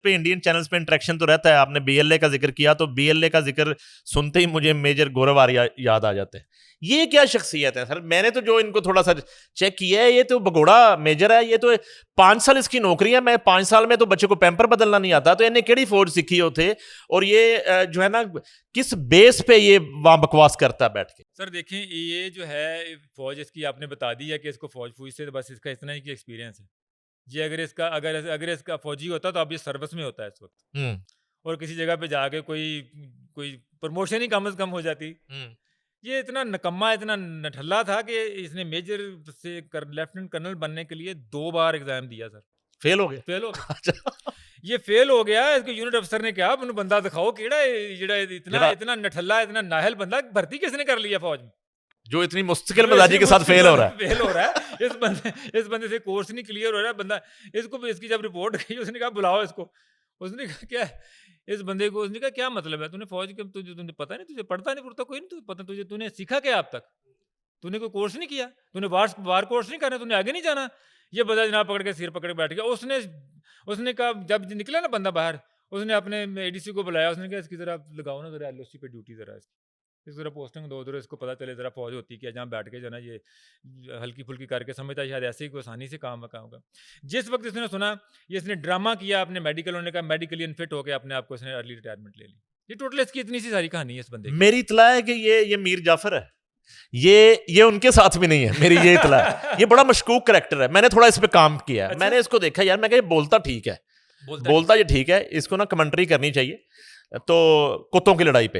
पे Indian channels पे interaction तो रहता है। आपने बीएलए का जिक्र किया, तो बीएलए का जिक्र सुनते ही मुझे मेजर गौरव आर्या याद आ जाते हैं। ये क्या शख्सियत है सर? मैंने तो जो इनको थोड़ा सा चेक किया है, ये तो भगोड़ा मेजर है। ये तो 5 साल इसकी नौकरी है, मैं 5 साल में तो बच्चे को पैम्पर बदलना नहीं आता, तो इन्हें केड़ी फौज सीखी होते? और ये जो है ना, किस बेस पे ये वहां बकवास करता है बैठ के? सर देखें, ये जो है फौज इसकी आपने बता दी है कि इसको फौज से तो बस इसका इतना ही एक्सपीरियंस है जी। अगर इसका फौजी होता तो अब ये सर्विस में होता है इस वक्त, और किसी जगह पे जाके कोई कोई प्रमोशन ही कम से कम हो जाती। ये इतना नकम्मा, इतना नठल्ला था कि इसने मेजर से लेफ्टिनेंट कर्नल बनने के लिए 2 बार एग्जाम दिया सर। फेल हो गए? फेल हो गया। अच्छा। ये फेल हो गया। इसको यूनिट अफसर ने कहा, "मैनू बंदा दिखाओ केड़ा जेड़ा इतना जरा इतना नठल्ला, इतना नाहल बंदा भर्ती किसने कर लिया फौज में, जो इतनी मुस्तकिल जो मिजाजी ऐसे के साथ मुश्किल फेल हो में रहा है। फेल हो रहा है। इस बंदे से कोर्स नहीं क्लियर हो रहा है बंदा। इसकी जब रिपोर्ट गई, उसने कहा बुलाओ इसको। उसने कहा क्या इस बंदे को, उसने कहा क्या मतलब है, तूने फौज के तुझे पता नहीं, तुझे पढ़ता नहीं पढ़ता कोई नहीं, तुझे पता, तूने सीखा क्या अब तक, तूने कोई कोर्स नहीं किया, तूने वार कोर्स नहीं करना, तूने आगे नहीं जाना। ये बंदा जनाब पकड़ के सिर पकड़ के बैठ गया। उसने उसने कहा, जब निकला ना बंदा बाहर, उसने अपने एडीसी को बुलाया। उसने कहा इसकी जरा लगाओ ना जरा एलओसी पे ड्यूटी, जरा इस जरा पोस्टिंग दो, जरा इसको पता चले जरा फौज होती क्या, जहाँ बैठ के जो ना ये हल्की फुल्की करके समझता है शायद ऐसे ही कोई आसानी से काम होगा। जिस वक्त इसने सुना, ये इसने ड्रामा किया अपने मेडिकल होने का, मेडिकली अनफिट होकर अपने आप को इसने अर्ली रिटायरमेंट ले ली। ये टोटल इसकी इतनी सी सारी कहानी है इस बंदे की। मेरी इतला है कि ये मीर जाफर है। ये उनके साथ भी नहीं है, मेरी ये इतला है। ये बड़ा मशकूक करैक्टर है, मैंने थोड़ा इस पे काम किया है। अच्छा? मैंने इसको देखा यार, मैं कहा ये बोलता ठीक है, बोलता ये ठीक है, इसको ना कमेंट्री करनी चाहिए। तो कुत्तों की लड़ाई पे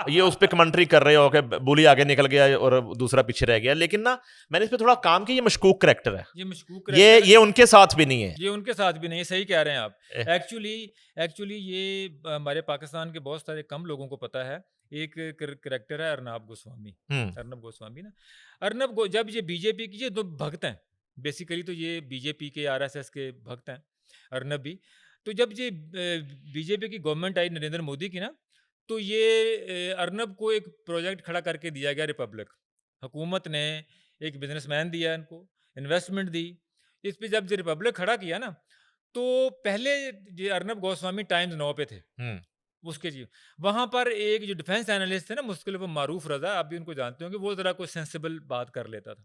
ये उस पे कमेंट्री कर रहे हो कि बुली आगे निकल गया और दूसरा पीछे रह गया, लेकिन ना मैंने इस पे थोड़ा काम किया। ये मशकूक करैक्टर है, ये मशकूक ये उनके साथ भी नहीं है। ये उनके साथ भी नहीं है, सही कह रहे हैं आप। एक्चुअली ये हमारे पाकिस्तान के बहुत सारे कम लोगों को पता है। एक करैक्टर है अर्नब गोस्वामी। अर्नब गोस्वामी ना, जब ये बीजेपी की, ये दो भक्त हैं बेसिकली, तो ये बीजेपी के आरएसएस के भक्त हैं अर्नब भी। तो जब ये बीजेपी की गवर्नमेंट आई नरेंद्र मोदी की ना, तो ये अर्नब को एक प्रोजेक्ट खड़ा करके दिया गया रिपब्लिक। हुकूमत ने एक बिजनेसमैन दिया, इनको इन्वेस्टमेंट दी। इस पे जब ये रिपब्लिक खड़ा किया ना, तो पहले ये अर्नब गोस्वामी टाइम्स 9 पे थे उसके जी। वहाँ पर एक जो डिफेंस एनालिस्ट थे ना, मुश्किल वो मारूफ रजा, आप भी उनको जानते होंगे, वो ज़रा कोई सेंसिबल बात कर लेता था।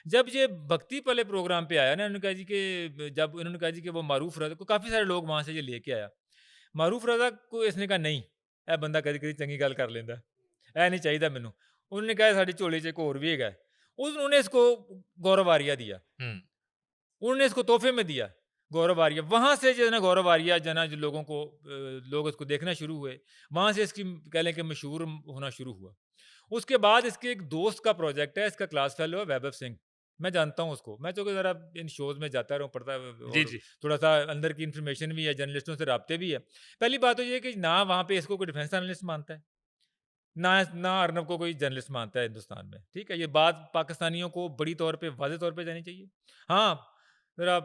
जब ये भक्ति पले प्रोग्राम पे आया ना, उन्होंने कहा जी कि जब उन्होंने कहा जी कि वो मारूफ रजा को, काफ़ी सारे लोग वहाँ से ये लेके आया। मारूफ रजा को इसने कहा नहीं, ए बंदा कभी कभी चंगी गल कर लेंदा, ए नहीं चाहिए मैनू। उन्होंने कहा साड़ी झोली च एक होर भी है। उन्होंने इसको गौरव आर्या दिया, उन्होंने इसको तोहफे में दिया गौरव आर्या। वहाँ से जो है ना गौरव आर्या जो ना, जो लोगों को लोग इसको देखना शुरू हुए, वहाँ से इसकी कह लें कि मशहूर होना शुरू हुआ। उसके बाद इसके एक दोस्त का प्रोजेक्ट है, इसका क्लास फेलो है वैभव सिंह। मैं जानता हूँ उसको, मैं चूँकि ज़रा इन शोज़ में जाता रहूँ, पढ़ता जी और जी। थोड़ा सा अंदर की इन्फॉर्मेशन भी है, जर्नलिस्टों से राब्ते भी है। पहली बात तो ये है कि ना वहाँ पे इसको कोई डिफेंस एनालिस्ट मानता है, ना अर्नब को कोई जर्नलिस्ट मानता है हिंदुस्तान में। ठीक है, ये बात पाकिस्तानियों को बड़ी तौर पे वाज़ेह तौर पे जानी चाहिए। हाँ, ज़रा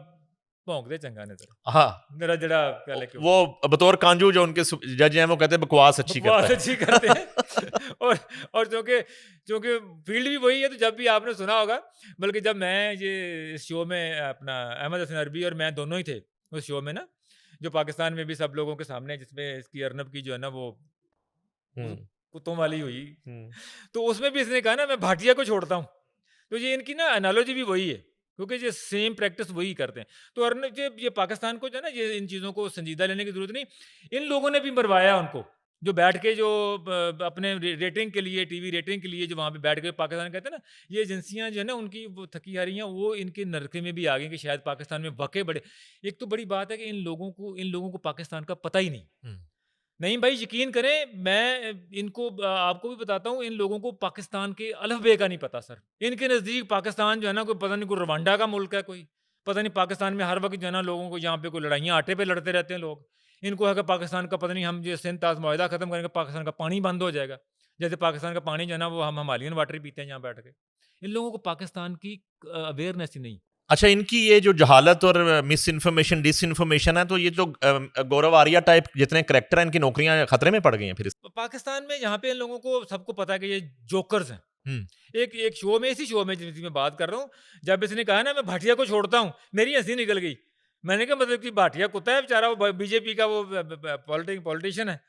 भौंकदे चंगा ने ज़रा, हाँ, मेरा जड़ा कह लें कि वो बतौर कांजू जो उनके जज हैं, वो कहते हैं बकवास अच्छी करता बकवास है। अच्छी करते हैं। और चूँकि फील्ड भी वही है, तो जब भी आपने सुना होगा, बल्कि जब मैं ये इस शो में अपना अहमद हसन अरबी और मैं दोनों ही थे उस शो में ना, जो पाकिस्तान में भी सब लोगों के सामने, जिसमें इसकी अर्नब की जो है ना वो हम्म कुत्तों वाली हुई, हम्म तो उसमें भी इसने कहा ना मैं भाटिया को छोड़ता हूँ। तो ये इनकी ना एनालॉजी भी वही है, क्योंकि ये सेम प्रैक्टिस वही करते हैं। तो अर्नब ये पाकिस्तान को जो है ना, ये इन चीज़ों को संजीदा लेने की ज़रूरत नहीं। इन लोगों ने भी मरवाया उनको, जो बैठ के जो अपने रेटिंग के लिए, टीवी रेटिंग के लिए जो वहाँ पे बैठ के पाकिस्तान कहते हैं ना, ये एजेंसियाँ जो है ना उनकी वो थकी हारी हैं, वो इनके नरके में भी आ गई कि शायद पाकिस्तान में वाकई बड़े। एक तो बड़ी बात है कि इन लोगों को पाकिस्तान का पता ही नहीं। हम्म। नहीं भाई, यकीन करें, मैं इनको आपको भी बताता हूँ, इन लोगों को पाकिस्तान के अलफ-बे का नहीं पता सर। इनके नज़दीक पाकिस्तान जो है ना, कोई पता नहीं कोई रवांडा का मुल्क है कोई। पता नहीं पाकिस्तान में हर वक़्त जो है ना लोगों को यहाँ पे कोई लड़ाइयाँ आटे पे लड़ते रहते हैं लोग। इनको है कि पाकिस्तान का पता नहीं, हम जो सिंध ताज़ मुआहिदा ख़त्म करेंगे पाकिस्तान का पानी बंद हो जाएगा। जैसे पाकिस्तान का पानी जो है ना वो हम हिमालयन वाटर पीते हैं यहाँ बैठ के। इन लोगों को पाकिस्तान की अवेयरनेस ही नहीं। अच्छा, इनकी ये जो जहालत और मिस इन्फॉर्मेशन, डिस इन्फॉर्मेशन है, तो ये जो गौरव आर्या टाइप जितने करेक्टर हैं, इनकी नौकरियां खतरे में पड़ गई हैं फिर पाकिस्तान में यहाँ पे इन लोगों को सबको पता है कि ये जोकर्स हैं। हम्म एक शो में, इसी शो में जिसकी मैं बात कर रहा हूँ, जब इसने कहा ना मैं भाटिया को छोड़ता हूँ, मेरी हंसी निकल गई। मैंने कहा मतलब कि भाटिया कुत्ता है बेचारा, वो बीजेपी का वो पॉलिटिशियन है।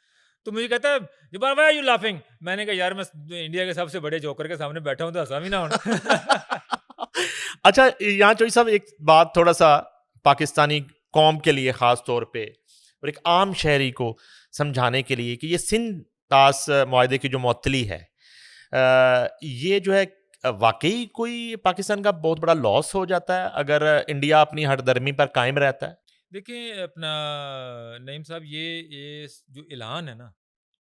तो मुझे कहता है जबार व्हाई आर यू लाफिंग? मैंने कहा यार मैं इंडिया के सबसे बड़े जोकर के सामने बैठा हूँ तो हंसा भी ना होना। अच्छा, यहाँ चोई साहब एक बात थोड़ा सा पाकिस्तानी कौम के लिए खास तौर पे और एक आम शहरी को समझाने के लिए कि ये सिंध तास मुआहदे की जो मअतली है, ये जो है वाकई कोई पाकिस्तान का बहुत बड़ा लॉस हो जाता है अगर इंडिया अपनी हठधर्मी पर कायम रहता है? देखिए अपना नईम साहब, ये जो ऐलान है ना,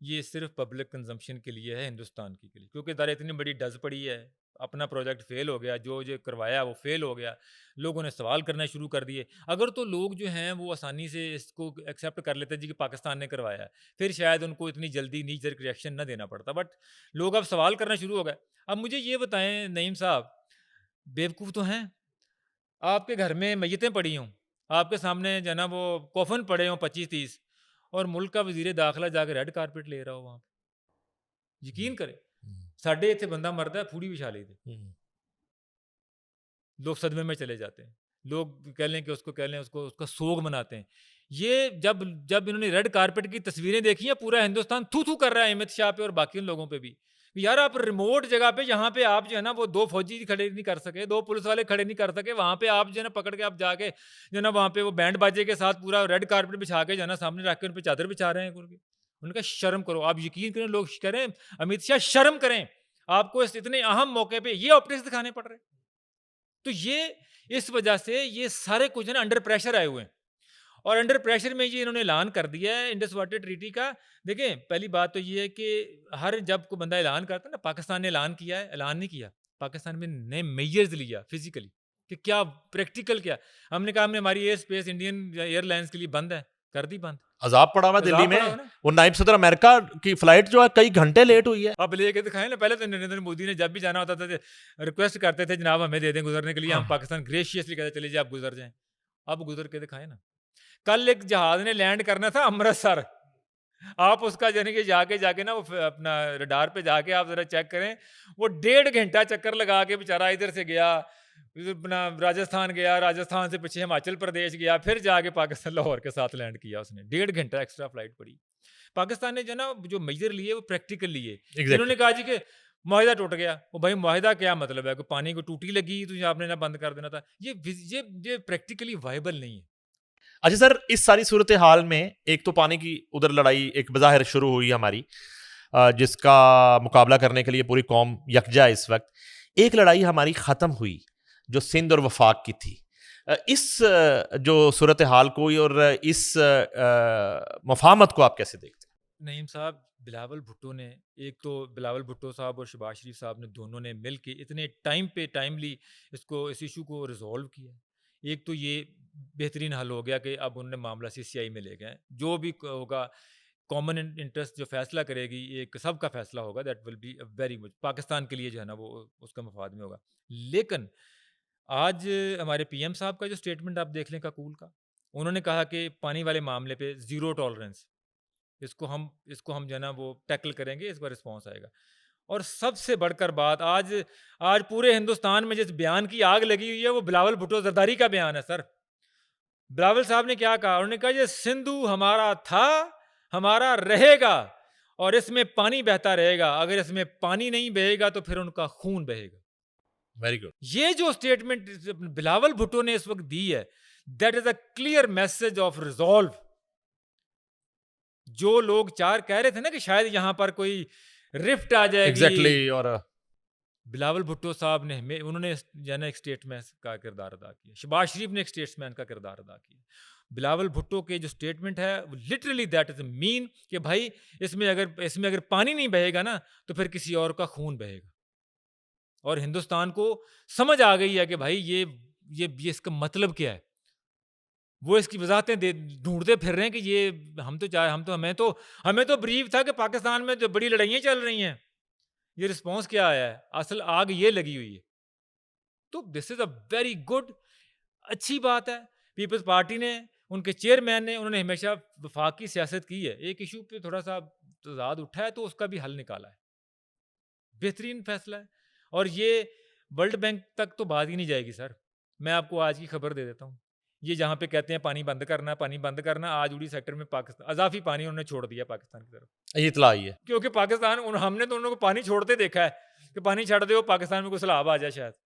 ये सिर्फ पब्लिक कंजम्पशन के लिए है, हिंदुस्तान की के लिए, क्योंकि दारा इतनी बड़ी डज पड़ी है, अपना प्रोजेक्ट फेल हो गया, जो करवाया वो फेल हो गया, लोगों ने सवाल करना शुरू कर दिए। अगर तो लोग जो हैं वो आसानी से इसको एक्सेप्ट कर लेते हैं जी कि पाकिस्तान ने करवाया है, फिर शायद उनको इतनी जल्दी नी जर्क रिएक्शन ना देना पड़ता, बट लोग अब सवाल करना शुरू हो गए। अब मुझे ये बताएं नईम साहब, बेवकूफ़ तो हैं, आपके घर में मैयतें पड़ी हों, आपके सामने जो है ना वो कफ़न पड़े हों 25-30, और मुल्क का वज़ीर दाखिला जाके रेड कारपेट ले रहा हो वहाँ पे। यकीन करें, साढ़े इत्थे बंदा मरदा है, फूड़ी बिछा ली थी, लोग सदमे में चले जाते हैं, लोग कह लें कि उसको कह लें, उसको उसका सोग मनाते हैं। ये जब जब इन्होंने रेड कारपेट की तस्वीरें देखी हैं, पूरा हिंदुस्तान थू-थू कर रहा है अमित शाह पे और बाकी उन लोगों पे भी। यार आप रिमोट जगह पे, जहाँ पे आप जो है ना वो 2 फौजी खड़े नहीं कर सके, 2 पुलिस वाले खड़े नहीं कर सके, वहाँ पे आप जो है ना पकड़ के आप जाके जो है ना वहाँ पे वो बैंड बाजे के साथ पूरा रेड कारपेट बिछा के जो है ना सामने रख के उन पे चादर बिछा रहे हैं करके। उनका शर्म करो, आप यकीन करें, लोग कह रहे हैं अमित शाह शर्म करें, आपको इस इतने अहम मौके पे ये ऑप्टिक्स दिखाने पड़ रहे हैं। तो ये इस वजह से ये सारे कुछ है ना अंडर प्रेशर आए हुए हैं, और अंडर प्रेशर में ये इन्होंने ऐलान कर दिया है इंडस वाटर ट्रीटी का। देखें, पहली बात तो ये है कि हर जब कोई बंदा ऐलान करता है ना, पाकिस्तान ने ऐलान किया है, ऐलान नहीं किया, पाकिस्तान में नए मेजर्स लिया फिजिकली कि क्या प्रैक्टिकल क्या। हमने कहा हमने हमारी एयर स्पेस इंडियन एयरलाइंस के लिए बंद है, कर दी बंद। अजाब पड़ा हुआ दिल्ली अजाब पड़ा हुआ में, ना, वो नायब सदर अमेरिका की फ्लाइट जो है कई घंटे लेट हुई है। अब लेके दिखाएं ना। पहले तो नरेंद्र मोदी ने जब भी जाना होता था रिक्वेस्ट करते थे जनाब हमें दे दें गुजरने के लिए, हम हाँ। पाकिस्तान ग्रेशियसली कहते चले जाए आप गुजर जाएं। अब गुजर के दिखाएं ना। कल एक जहाज ने लैंड करना था अमृतसर, आप उसका यानी कि जाके जाके ना वो अपना रडार पे जाके आप जरा चेक करें, वो 1.5 घंटा चक्कर लगा के बेचारा इधर से गया, इधर अपना राजस्थान गया, राजस्थान से पीछे हिमाचल प्रदेश गया, फिर जाके पाकिस्तान लाहौर के साथ लैंड किया उसने। 1.5 घंटा एक्स्ट्रा फ्लाइट पड़ी। पाकिस्तान ने जो ना जो मेजर लिए वो प्रैक्टिकल लिए। एग्जैक्टली। इन्होंने कहा जी कि मुआहिदा टूट गया, वो भाई मुआहिदा क्या मतलब है, कोई पानी को टूटी लगी तो आपने ना बंद कर देना था। ये प्रैक्टिकली वायबल नहीं है। अच्छा सर, इस सारी सूरत हाल में एक तो पानी की उधर लड़ाई एक बज़ाहिर शुरू हुई हमारी, जिसका मुकाबला करने के लिए पूरी कौम यकजा है इस वक्त। एक लड़ाई हमारी ख़त्म हुई जो सिंध और वफाक की थी। इस जो सूरत हाल को और इस मफाहमत को आप कैसे देखते हैं? नईम साहब, बिलावल भुट्टो ने, एक तो बिलावल भुट्टो साहब और शहबाज शरीफ साहब ने दोनों ने मिल के इतने टाइमली इस इशू को रिजॉल्व किया। एक तो ये बेहतरीन हल हो गया कि अब उन्होंने मामला CCI में ले गए। जो भी होगा कॉमन इंटरेस्ट जो फैसला करेगी, एक सबका फैसला होगा, that will be very much Pakistan के लिए जो है ना वो उसका मफाद में होगा। लेकिन आज हमारे PM साहब का जो स्टेटमेंट आप देख लें काकूल का, उन्होंने कहा कि पानी वाले मामले पे ज़ीरो टॉलरेंस, इसको हम जो है ना वो टैकल करेंगे, इस पर रिस्पॉन्स आएगा। और सबसे बढ़कर बात, आज आज पूरे हिंदुस्तान में जिस बयान की आग लगी हुई है वो बिलावल भुट्टो जरदारी का बयान है सर। बिलावल साहब ने क्या कहा? उन्होंने कहा ये सिंधु हमारा था, हमारा रहेगा, और इसमें पानी बहता रहेगा। अगर इसमें पानी नहीं बहेगा तो फिर उनका खून बहेगा। Very good. ये जो स्टेटमेंट बिलावल भुट्टो ने इस वक्त दी है, that is a clear message of resolve. जो लोग चार कह रहे थे ना कि शायद यहां पर कोई रिफ्ट आ जाएगी, एग्जैक्टली। और बिलावल भुट्टो साहब ने उन्होंने जो है ना एक स्टेटमैन का किरदार अदा किया, शहबाज शरीफ ने एक स्टेटसमैन का किरदार अदा किया। बिलावल भुट्टो के जो स्टेटमेंट है लिटरली दैट इज मीन कि भाई इसमें अगर पानी नहीं बहेगा ना तो फिर किसी और का खून बहेगा। और हिंदुस्तान को समझ आ गई है कि भाई ये इसका मतलब क्या है। वो इसकी वजाहतें ढूंढते फिर रहे हैं कि ये हमें तो ब्रीफ था कि पाकिस्तान में जो बड़ी लड़ाइयाँ चल रही हैं, ये रिस्पॉन्स क्या आया है, असल आग ये लगी हुई है। तो this is a very good, अच्छी बात है। पीपल्स पार्टी ने, उनके चेयरमैन ने, उन्होंने हमेशा वफाक की सियासत की है। एक इशू पे थोड़ा सा तजाद उठा है तो उसका भी हल निकाला है, बेहतरीन फैसला है। और ये वर्ल्ड बैंक तक तो बात ही नहीं जाएगी सर। मैं आपको आज की खबर दे देता हूँ, ये जहाँ पे कहते हैं पानी बंद करना, पानी बंद करना, आज उड़ी सेक्टर में पाकिस्तान अजाफी पानी उन्होंने छोड़ दिया पाकिस्तान की तरफ। ये इतला आई है। क्योंकि पाकिस्तान हमने तो उनको पानी छोड़ते देखा है कि पानी छड़ दो पाकिस्तान में कोई सैलाब आ जाए शायद।